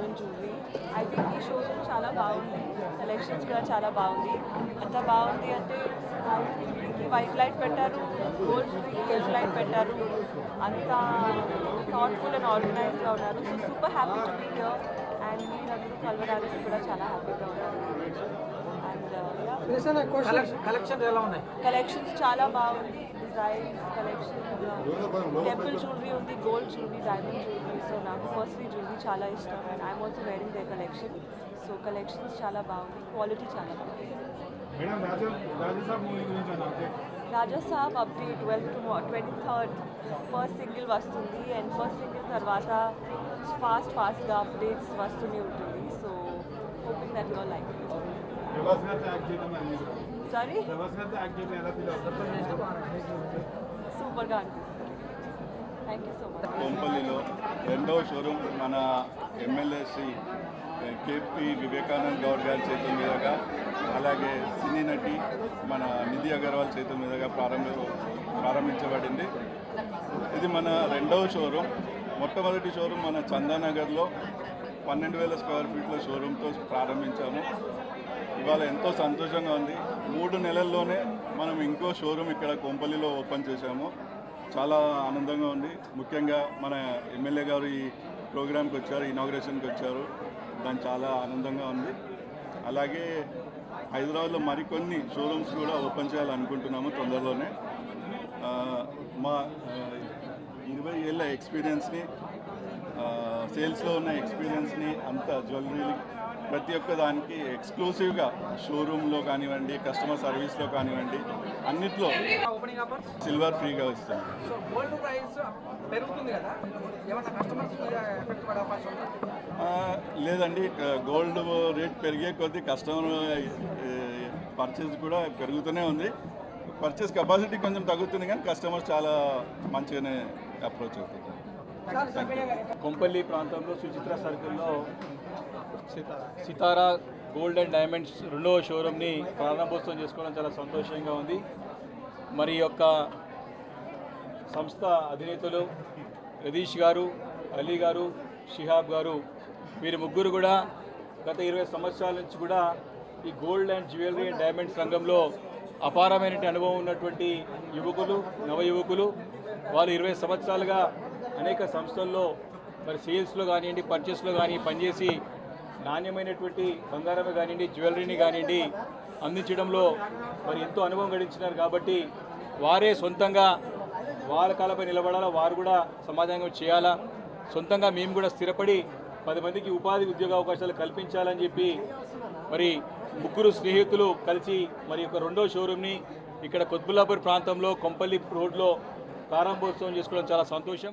Diamond jewellery. I think ఈ showroom చాలా బాగుంది, కలెక్షన్స్ కూడా చాలా బాగుంది. అంత బాగుంది అంటే వైట్ లైట్ పెట్టారు, గోల్డ్ జ్యువెలరీకి ఎల్లో లైట్ పెట్టారు. అంత థాట్ఫుల్ అండ్ ఆర్గనైజ్గా ఉన్నారు. So super happy to be here. And మీరు కలవడానికి కూడా చాలా హ్యాపీగా ఉన్నారు. కలెక్షన్స్ చాలా బాగుంది. డిజైన్స్, కలెక్షన్స్, టెంపుల్ జ్యువెలరీ ఉంది, gold jewellery, diamond jewellery. So నాకు పర్సనలీ జ్యువెలరీ చాలా ఇష్టం and I'm also wearing the collection. So collections చాలా బాగుంది, క్వాలిటీ చాలా బాగుంది. Raja Saab update 23rd first single వస్తుంది అండ్ ఫస్ట్ సింగిల్ తర్వాత ఫాస్ట్గా అప్డేట్స్ వస్తూనే ఉంటుంది. So hoping that you all like it. Sorry, సూపర్గా అనిపిస్తుంది. Thank you so much. కొంపల్లిలో రెండవ షోరూమ్ మన ఎమ్మెల్యే శ్రీ కేపీ వివేకానంద్ గౌడ్ గారి చేతుల మీదుగా, అలాగే సినీ నటి మన నిధి అగర్వాల్ చేతుల మీదుగా ప్రారంభించబడింది. ఇది మన రెండవ షోరూమ్. మొట్టమొదటి షోరూమ్ మన చందానగర్లో 12,000 స్క్వేర్ ఫీట్ల షోరూమ్తో ప్రారంభించాము. ఇవాళ ఎంతో సంతోషంగా ఉంది. 3 నెలల్లోనే మనం ఇంకో షోరూమ్ ఇక్కడ కొంపల్లిలో ఓపెన్ చేశాము. చాలా ఆనందంగా ఉంది. ముఖ్యంగా మన ఎమ్మెల్యే గారు ఈ ప్రోగ్రామ్కి వచ్చారు, ఇనాగ్రేషన్కి వచ్చారు. దాని చాలా ఆనందంగా ఉంది. అలాగే హైదరాబాద్లో మరికొన్ని షోరూమ్స్ కూడా ఓపెన్ చేయాలనుకుంటున్నాము తొందరలోనే. మా 20 ఏళ్ళ ఎక్స్పీరియన్స్ని, సేల్స్లో ఉన్న ఎక్స్పీరియన్స్ని అంతా జ్యువెలరీ ప్రతి ఒక్క దానికి ఎక్స్క్లూసివ్గా షోరూంలో కానివ్వండి, కస్టమర్ సర్వీస్లో కానివ్వండి, అన్నిట్లో సిల్వర్ ఫ్రీగా ఇస్తుంది. లేదండి, గోల్డ్ రేట్ పెరిగే కొద్దీ కస్టమర్ పర్చేజ్ కూడా పెరుగుతూనే ఉంది. పర్చేస్ కెపాసిటీ కొంచెం తగ్గుతుంది కానీ కస్టమర్స్ చాలా మంచిగానే అప్రోచ్ అవుతుంది. కొంపల్లి ప్రాంతంలో సుచిత్ర సర్కిల్లో సితారా గోల్డ్ అండ్ డైమండ్స్ రెండవ షోరూమ్ని ప్రారంభోత్సవం చేసుకోవడం చాలా సంతోషంగా ఉంది. మరి యొక్క సంస్థ అధినేతలు యదీష్ గారు, అలీ గారు, షిహాబ్ గారు, వీరి ముగ్గురు కూడా గత 20 సంవత్సరాల నుంచి కూడా ఈ gold and jewellery and diamonds రంగంలో అపారమైన అనుభవం ఉన్నటువంటి యువకులు, నవయువకులు. వాళ్ళు 20 సంవత్సరాలుగా అనేక సంస్థల్లో మరి సేల్స్లో కానివ్వండి, పర్చేస్లో కానీ పనిచేసి నాణ్యమైనటువంటి బంగారం కానివ్వండి, జ్యువెలరీని కానివ్వండి అందించడంలో మరి ఎంతో అనుభవం గడించినారు. కాబట్టి వారే సొంతంగా వాళ్ళ కాలపై నిలబడాలా, వారు కూడా సమాజంగా చేయాలా, సొంతంగా మేము కూడా స్థిరపడి 10 మందికి ఉపాధి ఉద్యోగ అవకాశాలు కల్పించాలని చెప్పి మరి ముగ్గురు స్నేహితులు కలిసి మరి ఒక రెండో షోరూమ్ని ఇక్కడ కుత్బుల్లాపూర్ ప్రాంతంలో కొంపల్లి రోడ్లో ప్రారంభోత్సవం చేసుకోవడం చాలా సంతోషం.